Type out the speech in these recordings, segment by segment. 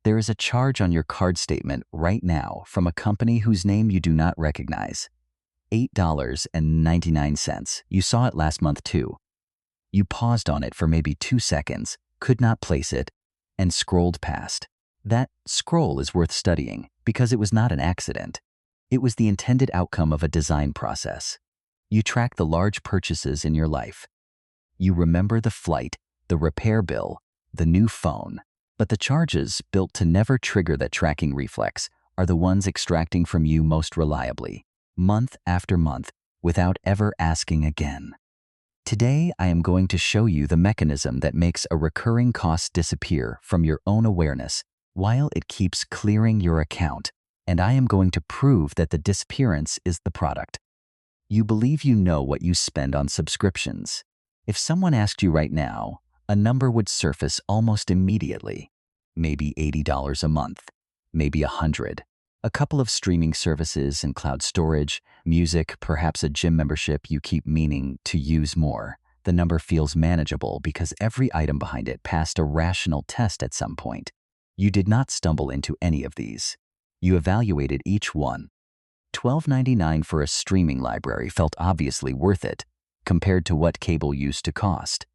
There is a charge on your card statement right now from a company whose name you do not recognize. $8.99. You saw it last month too. You paused on it for maybe 2 seconds, could not place it, and scrolled past. That scroll is worth studying because it was not an accident. It was the intended outcome of a design process. You track the large purchases in your life. You remember the flight, the repair bill, the new phone, but the charges built to never trigger that tracking reflex are the ones extracting from you most reliably, month after month, without ever asking again. Today, I am going to show you the mechanism that makes a recurring cost disappear from your own awareness while it keeps clearing your account, and I am going to prove that the disappearance is the product. You believe you know what you spend on subscriptions. If someone asked you right now, a number would surface almost immediately. Maybe $80 a month, maybe $100. A couple of streaming services and cloud storage, music, perhaps a gym membership you keep meaning to use more. The number feels manageable because every item behind it passed a rational test at some point. You did not stumble into any of these. You evaluated each one. $12.99 for a streaming library felt obviously worth it, compared to what cable used to cost.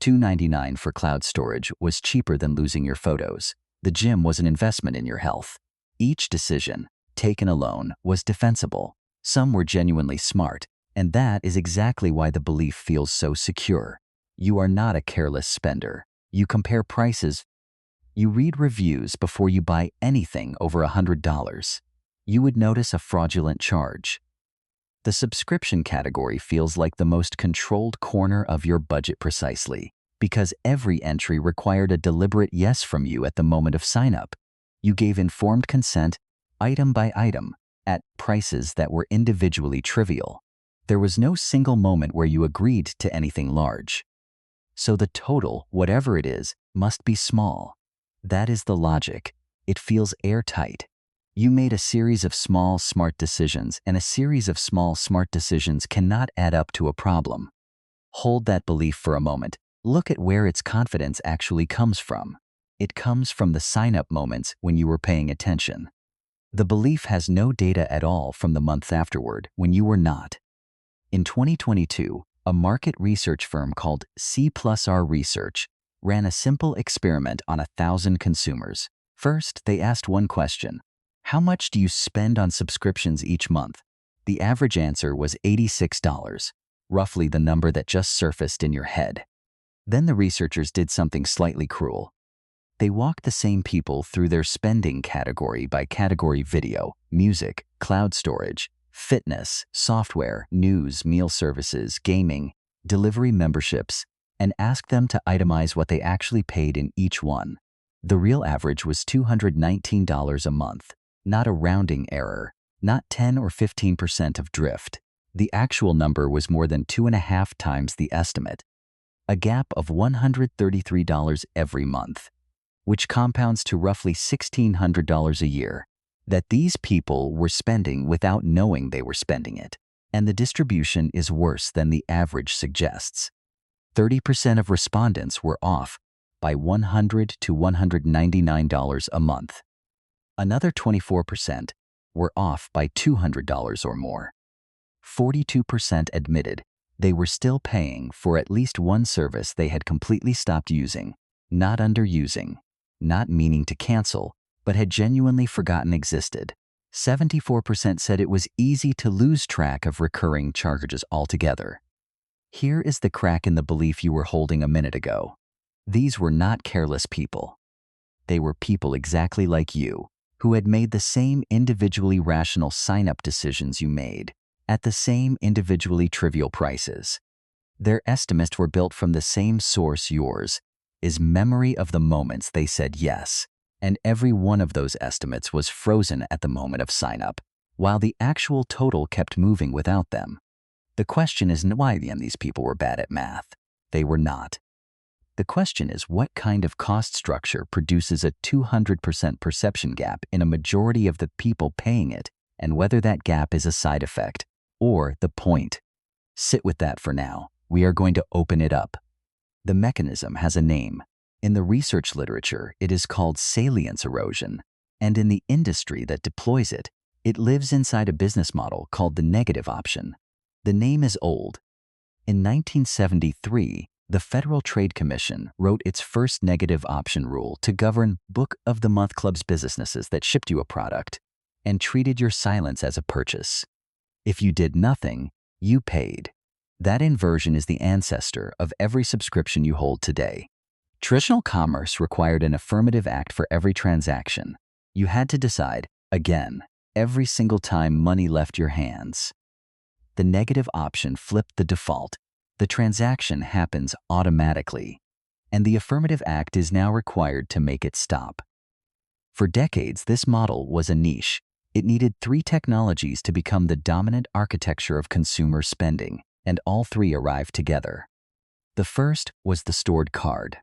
$2.99 for cloud storage was cheaper than losing your photos. The gym was an investment in your health. Each decision, taken alone, was defensible. Some were genuinely smart, and that is exactly why the belief feels so secure. You are not a careless spender. You compare prices. You read reviews before you buy anything over $100. You would notice a fraudulent charge. The subscription category feels like the most controlled corner of your budget precisely, because every entry required a deliberate yes from you at the moment of sign-up. You gave informed consent, item by item, at prices that were individually trivial. There was no single moment where you agreed to anything large. So the total, whatever it is, must be small. That is the logic. It feels airtight. You made a series of small, smart decisions, and a series of small, smart decisions cannot add up to a problem. Hold that belief for a moment. Look at where its confidence actually comes from. It comes from the sign-up moments when you were paying attention. The belief has no data at all from the months afterward when you were not. In 2022, a market research firm called C+R Research ran a simple experiment on 1,000 consumers. First, they asked one question: how much do you spend on subscriptions each month? The average answer was $86, roughly the number that just surfaced in your head. Then the researchers did something slightly cruel. They walked the same people through their spending category by category: video, music, cloud storage, fitness, software, news, meal services, gaming, delivery memberships, and asked them to itemize what they actually paid in each one. The real average was $219 a month. Not a rounding error, not 10 or 15% of drift. The actual number was more than 2.5 times the estimate. A gap of $133 every month, which compounds to roughly $1,600 a year, that these people were spending without knowing they were spending it. And the distribution is worse than the average suggests. 30% of respondents were off by $100 to $199 a month. Another 24% were off by $200 or more. 42% admitted they were still paying for at least one service they had completely stopped using, not underusing, not meaning to cancel, but had genuinely forgotten existed. 74% said it was easy to lose track of recurring charges altogether. Here is the crack in the belief you were holding a minute ago. These were not careless people. They were people exactly like you, who had made the same individually rational sign-up decisions you made, at the same individually trivial prices. Their estimates were built from the same source yours is memory of the moments they said yes, and every one of those estimates was frozen at the moment of sign-up, while the actual total kept moving without them. The question isn't why these people were bad at math. They were not. The question is what kind of cost structure produces a 200% perception gap in a majority of the people paying it, and whether that gap is a side effect or the point. Sit with that for now. We are going to open it up. The mechanism has a name: In the research literature, it is called salience erosion, and in the industry that deploys it, it lives inside a business model called the negative option. The name is old. In 1973, the Federal Trade Commission wrote its first negative option rule to govern Book of the Month Club's businesses that shipped you a product and treated your silence as a purchase. If you did nothing, you paid. That inversion is the ancestor of every subscription you hold today. Traditional commerce required an affirmative act for every transaction. You had to decide, again, every single time money left your hands. The negative option flipped the default. The transaction happens automatically, and the affirmative act is now required to make it stop. For decades, this model was a niche. It needed 3 technologies to become the dominant architecture of consumer spending, and all 3 arrived together. The first was the stored card.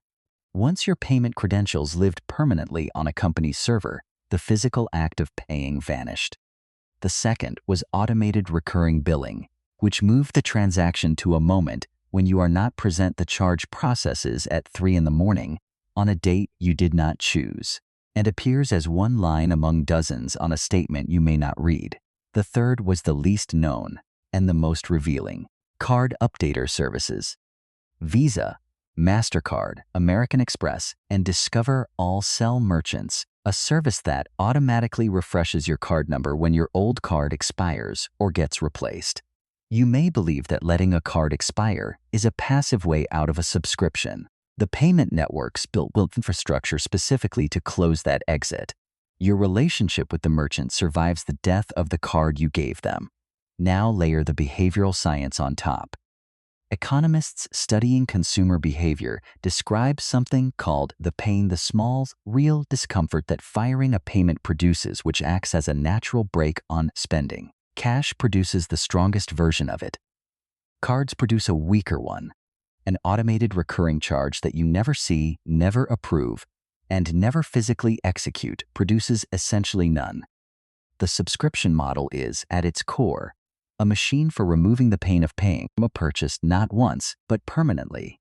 Once your payment credentials lived permanently on a company's server, the physical act of paying vanished. The second was automated recurring billing, which moved the transaction to a moment when you are not present. The charge processes at 3 in the morning on a date you did not choose and appears as one line among dozens on a statement you may not read. The third was the least known and the most revealing: card updater services. Visa, MasterCard, American Express, and Discover all sell merchants a service that automatically refreshes your card number when your old card expires or gets replaced. You may believe that letting a card expire is a passive way out of a subscription. The payment networks built infrastructure specifically to close that exit. Your relationship with the merchant survives the death of the card you gave them. Now layer the behavioral science on top. Economists studying consumer behavior describe something called the pain, the small, real discomfort that firing a payment produces, which acts as a natural brake on spending. Cash produces the strongest version of it. Cards produce a weaker one. An automated recurring charge that you never see, never approve, and never physically execute produces essentially none. The subscription model is, at its core, a machine for removing the pain of paying from a purchase not once, but permanently.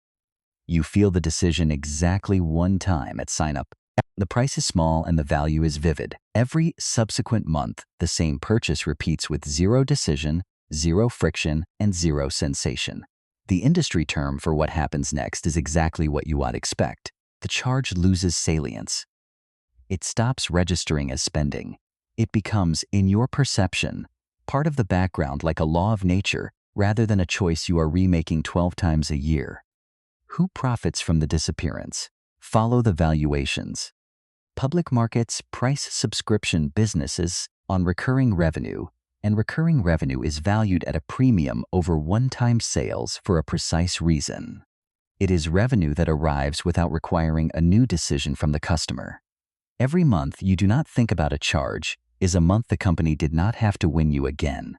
You feel the decision exactly one time at sign-up. The price is small and the value is vivid. Every subsequent month, the same purchase repeats with 0 decision, 0 friction, and 0 sensation. The industry term for what happens next is exactly what you would expect. The charge loses salience. It stops registering as spending. It becomes, in your perception, part of the background, like a law of nature, rather than a choice you are remaking 12 times a year. Who profits from the disappearance? Follow the valuations. Public markets price subscription businesses on recurring revenue, and recurring revenue is valued at a premium over one-time sales for a precise reason. It is revenue that arrives without requiring a new decision from the customer. Every month you do not think about a charge is a month the company did not have to win you again.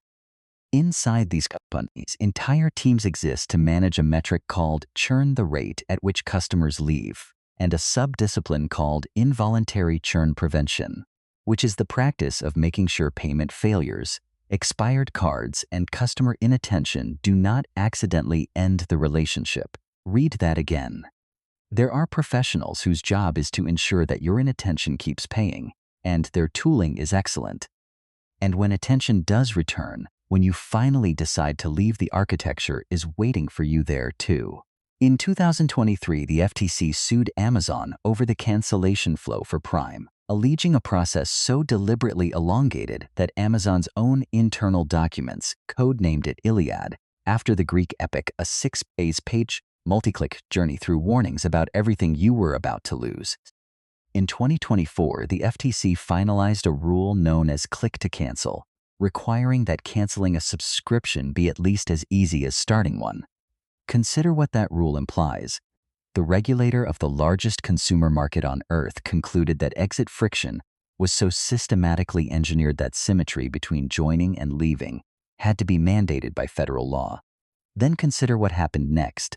Inside these companies, entire teams exist to manage a metric called churn, the rate at which customers leave, and a sub-discipline called involuntary churn prevention, which is the practice of making sure payment failures, expired cards, and customer inattention do not accidentally end the relationship. Read that again. There are professionals whose job is to ensure that your inattention keeps paying, and their tooling is excellent. And when attention does return, when you finally decide to leave, the architecture is waiting for you there too. In 2023, the FTC sued Amazon over the cancellation flow for Prime, alleging a process so deliberately elongated that Amazon's own internal documents codenamed it Iliad, after the Greek epic, a 6-page multi-click journey through warnings about everything you were about to lose. In 2024, the FTC finalized a rule known as click to cancel, requiring that canceling a subscription be at least as easy as starting one. Consider what that rule implies. The regulator of the largest consumer market on earth concluded that exit friction was so systematically engineered that symmetry between joining and leaving had to be mandated by federal law. Then consider what happened next.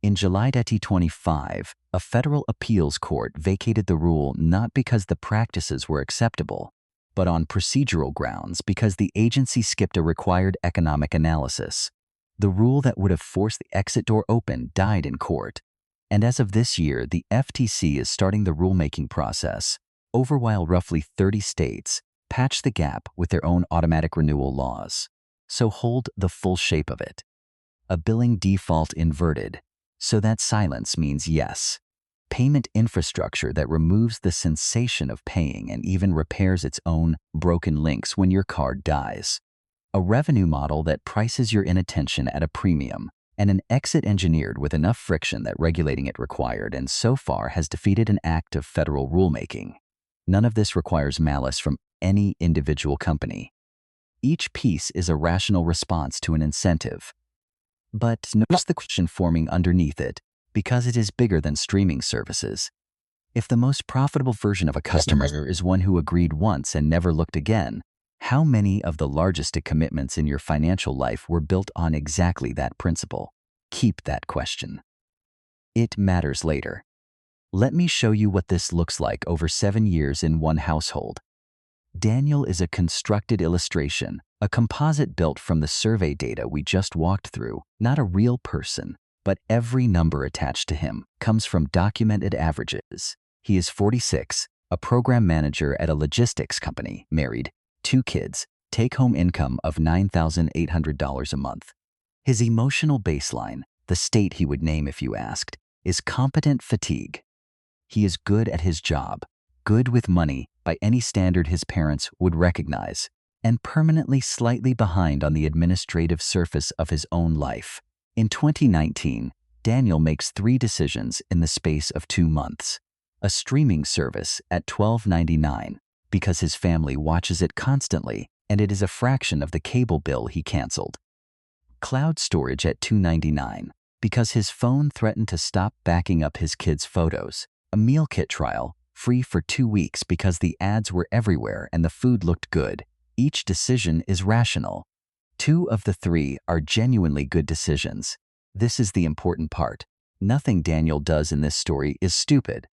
In July 2025, a federal appeals court vacated the rule not because the practices were acceptable, but on procedural grounds because the agency skipped a required economic analysis. The rule that would have forced the exit door open died in court. And as of this year, the FTC is starting the rulemaking process over while roughly 30 states patch the gap with their own automatic renewal laws. So hold the full shape of it. A billing default inverted, so that silence means yes. Payment infrastructure that removes the sensation of paying and even repairs its own broken links when your card dies. A revenue model that prices your inattention at a premium, and an exit engineered with enough friction that regulating it required and so far has defeated an act of federal rulemaking. None of this requires malice from any individual company. Each piece is a rational response to an incentive. But notice the question forming underneath it, because it is bigger than streaming services. If the most profitable version of a customer is one who agreed once and never looked again, how many of the largest commitments in your financial life were built on exactly that principle? Keep that question. It matters later. Let me show you what this looks like over 7 years in one household. Daniel is a constructed illustration, a composite built from the survey data we just walked through, not a real person, but every number attached to him comes from documented averages. He is 46, a program manager at a logistics company, married, 2 kids, take-home income of $9,800 a month. His emotional baseline, the state he would name if you asked, is competent fatigue. He is good at his job, good with money by any standard his parents would recognize, and permanently slightly behind on the administrative surface of his own life. In 2019, Daniel makes 3 decisions in the space of 2 months. A streaming service at $12.99 because his family watches it constantly and it is a fraction of the cable bill he canceled. Cloud storage at $2.99 because his phone threatened to stop backing up his kids' photos. A meal kit trial, free for 2 weeks because the ads were everywhere and the food looked good. Each decision is rational. 2 of the 3 are genuinely good decisions. This is the important part. Nothing Daniel does in this story is stupid.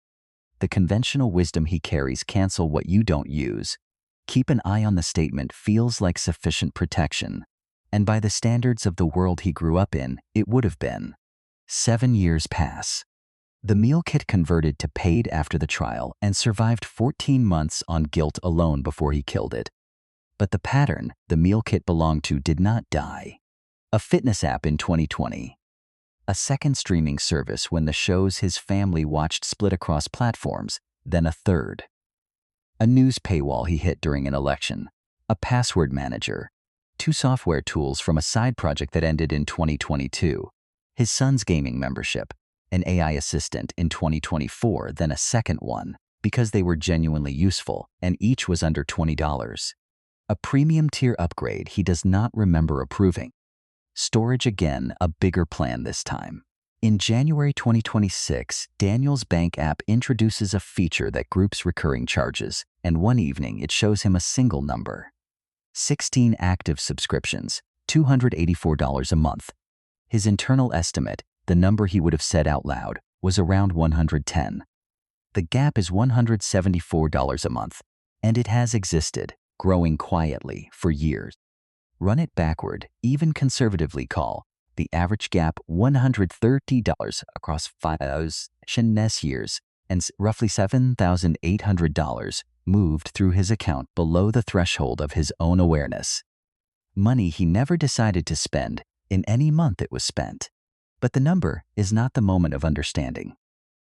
The conventional wisdom he carries cancel what you don't use. Keep an eye on the statement feels like sufficient protection. And by the standards of the world he grew up in, it would have been. 7 years pass. The meal kit converted to paid after the trial and survived 14 months on guilt alone before he killed it. But the pattern the meal kit belonged to did not die. A fitness app in 2020. A second streaming service when the shows his family watched split across platforms, then a third. A news paywall he hit during an election. A password manager. 2 software tools from a side project that ended in 2022. His son's gaming membership. An AI assistant in 2024, then a second one, because they were genuinely useful, and each was under $20. A premium tier upgrade he does not remember approving. Storage again, a bigger plan this time. In January 2026, Daniel's bank app introduces a feature that groups recurring charges, and one evening it shows him a single number. 16 active subscriptions, $284 a month. His internal estimate, the number he would have said out loud, was around 110. The gap is $174 a month, and it has existed, growing quietly, for years. Run it backward, even conservatively call the average gap $130 across 5 years, and roughly $7,800 moved through his account below the threshold of his own awareness. Money he never decided to spend, in any month it was spent. But the number is not the moment of understanding.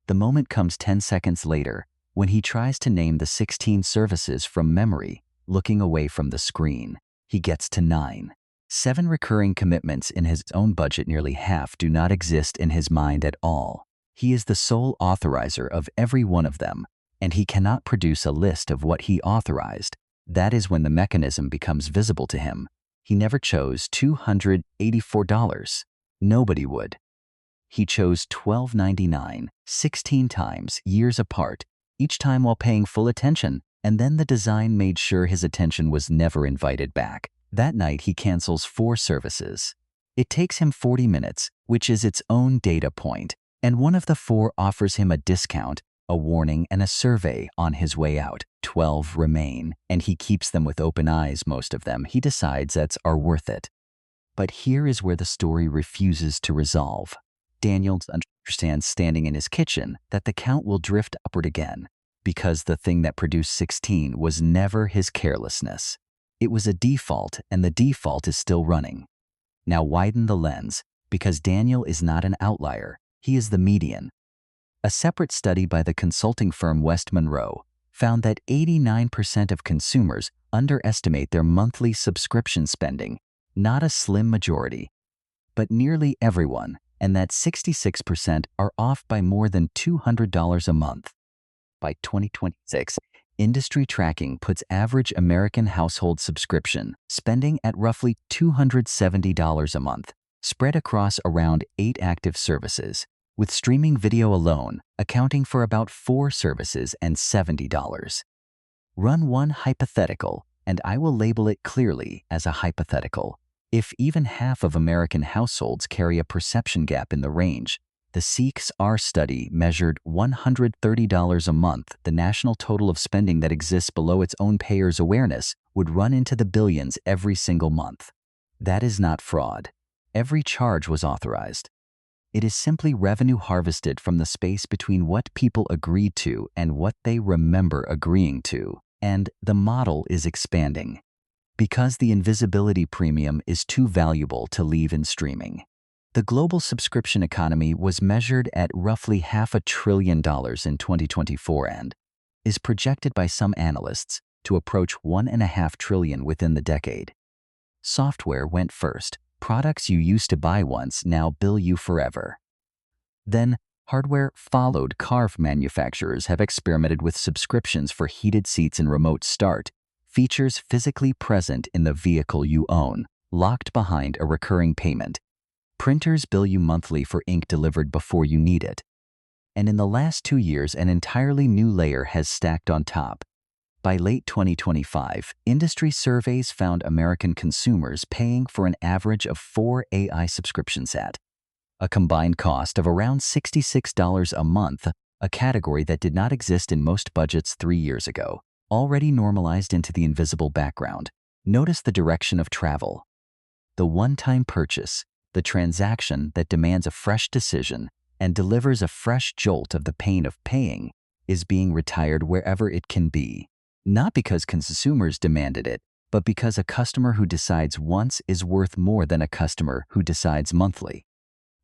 The moment comes 10 seconds later, when he tries to name the 16 services from memory, looking away from the screen. He gets to 9. 7 recurring commitments in his own budget, nearly half, do not exist in his mind at all. He is the sole authorizer of every one of them, and he cannot produce a list of what he authorized. That is when the mechanism becomes visible to him. He never chose $284. Nobody would. He chose $12.99, 16 times, years apart, each time while paying full attention, and then the design made sure his attention was never invited back. That night he cancels 4 services. It takes him 40 minutes, which is its own data point, and one of the 4 offers him a discount, a warning, and a survey on his way out. 12 remain, and he keeps them with open eyes. Most of them he decides are worth it. But here is where the story refuses to resolve. Daniel understands standing in his kitchen that the count will drift upward again because the thing that produced 16 was never his carelessness. It was a default, and the default is still running. Now widen the lens, because Daniel is not an outlier. He is the median. A separate study by the consulting firm West Monroe found that 89% of consumers underestimate their monthly subscription spending, not a slim majority, but nearly everyone, and that 66% are off by more than $200 a month. By 2026, industry tracking puts average American household subscription spending at roughly $270 a month, spread across around 8 active services, with streaming video alone accounting for about 4 services and $70. Run one hypothetical, and I will label it clearly as a hypothetical. If even half of American households carry a perception gap in the range, the CXR study measured $130 a month. The national total of spending that exists below its own payers' awareness would run into the billions every single month. That is not fraud. Every charge was authorized. It is simply revenue harvested from the space between what people agreed to and what they remember agreeing to, and the model is expanding because the invisibility premium is too valuable to leave in streaming. The global subscription economy was measured at roughly $500 billion in 2024 and is projected by some analysts to approach $1.5 trillion within the decade. Software went first. Products you used to buy once now bill you forever. Then, hardware followed. Car manufacturers have experimented with subscriptions for heated seats and remote start, features physically present in the vehicle you own, locked behind a recurring payment. Printers bill you monthly for ink delivered before you need it. And in the last 2 years, an entirely new layer has stacked on top. By late 2025, industry surveys found American consumers paying for an average of 4 AI subscriptions at a combined cost of around $66 a month, a category that did not exist in most budgets 3 years ago, already normalized into the invisible background. Notice the direction of travel. The one-time purchase, the transaction that demands a fresh decision and delivers a fresh jolt of the pain of paying, is being retired wherever it can be. Not because consumers demanded it, but because a customer who decides once is worth more than a customer who decides monthly.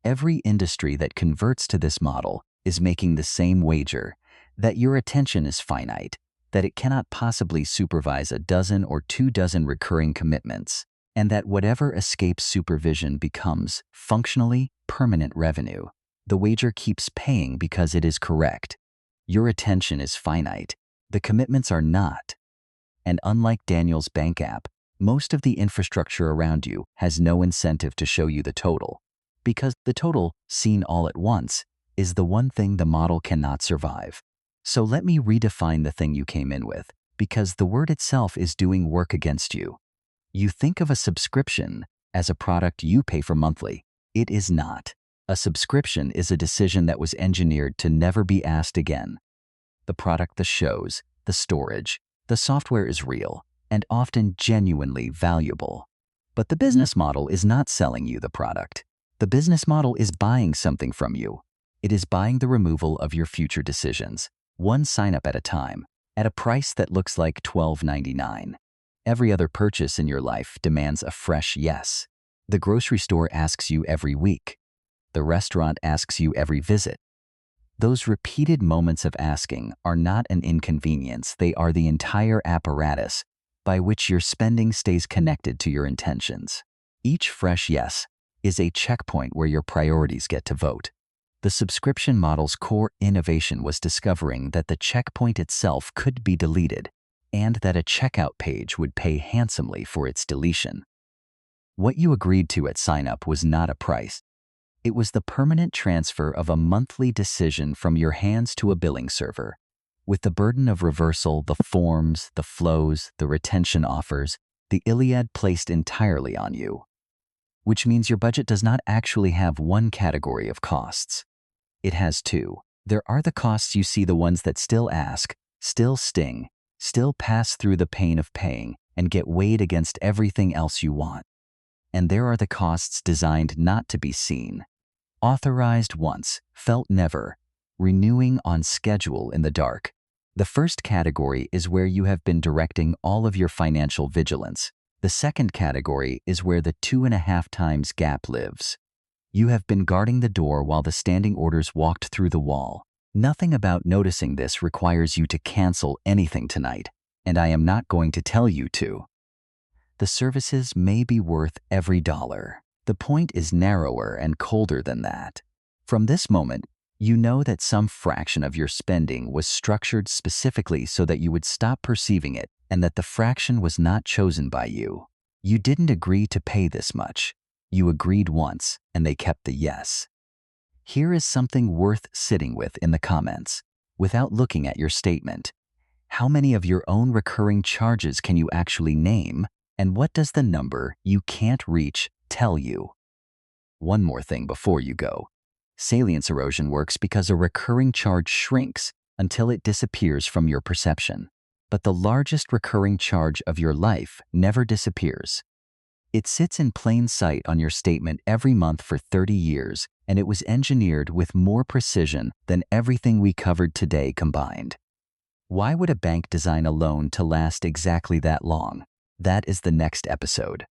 Every industry that converts to this model is making the same wager, that your attention is finite, that it cannot possibly supervise a dozen or 2 dozen recurring commitments, and that whatever escapes supervision becomes, functionally, permanent revenue. The wager keeps paying because it is correct. Your attention is finite. The commitments are not. And unlike Daniel's bank app, most of the infrastructure around you has no incentive to show you the total, because the total, seen all at once, is the one thing the model cannot survive. So let me redefine the thing you came in with, because the word itself is doing work against you. You think of a subscription as a product you pay for monthly. It is not. A subscription is a decision that was engineered to never be asked again. The product, the shows, the storage, the software is real and often genuinely valuable. But the business model is not selling you the product. The business model is buying something from you. It is buying the removal of your future decisions, one sign-up at a time, at a price that looks like $12.99. Every other purchase in your life demands a fresh yes. The grocery store asks you every week. The restaurant asks you every visit. Those repeated moments of asking are not an inconvenience, they are the entire apparatus by which your spending stays connected to your intentions. Each fresh yes is a checkpoint where your priorities get to vote. The subscription model's core innovation was discovering that the checkpoint itself could be deleted, and that a checkout page would pay handsomely for its deletion. What you agreed to at sign-up was not a price. It was the permanent transfer of a monthly decision from your hands to a billing server, with the burden of reversal, the forms, the flows, the retention offers, the Iliad placed entirely on you. Which means your budget does not actually have one category of costs. It has 2. There are the costs you see, the ones that still ask, still sting, still pass through the pain of paying, and get weighed against everything else you want. And there are the costs designed not to be seen. Authorized once, felt never, renewing on schedule in the dark. The first category is where you have been directing all of your financial vigilance. The second category is where the 2.5 times gap lives. You have been guarding the door while the standing orders walked through the wall. Nothing about noticing this requires you to cancel anything tonight, and I am not going to tell you to. The services may be worth every dollar. The point is narrower and colder than that. From this moment, you know that some fraction of your spending was structured specifically so that you would stop perceiving it, and that the fraction was not chosen by you. You didn't agree to pay this much. You agreed once, and they kept the yes. Here is something worth sitting with in the comments, without looking at your statement. How many of your own recurring charges can you actually name, and what does the number you can't reach tell you? One more thing before you go. Salience erosion works because a recurring charge shrinks until it disappears from your perception. But the largest recurring charge of your life never disappears. It sits in plain sight on your statement every month for 30 years, and it was engineered with more precision than everything we covered today combined. Why would a bank design a loan to last exactly that long? That is the next episode.